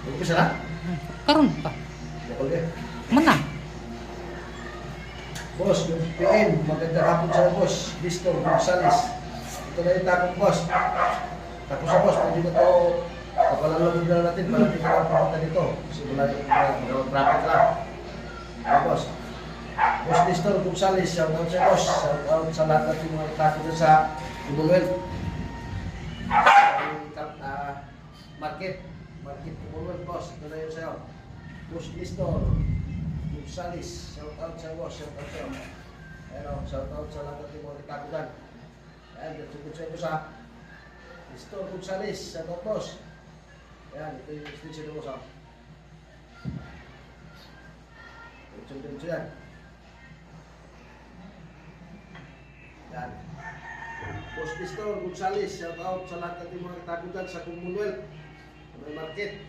Umpisa na? Karon pa. Okay. Mana? Boss, yung PN, magandang hapon sa boss. Listo, Gonzales. Ito na yung takong boss. Tapos sa boss, pwede na ito, kapalalabog na natin para hindi ka na pumunta dito. Kasi wala yung traffic lang. Boss. Boss Listo, Gonzales, shout out sa boss. Shout out sa lahat natin mga traffic na sa Commonwealth. Market Commonwealth boss. Ito na yun sa'yo. Boss Listo, Gonzales, shout out sa boss, shout out sa ayan, shout out sa lahat ng mga kakulan. Ayan, dito sa boss ha. Listo, Gonzales, shout out boss. Ayan, ito yung extension ng boss ha. Dito yan. Ayan. Boss Listo, Gonzales, shout out sa lahat ng mga kakulan sa Commonwealth. Market.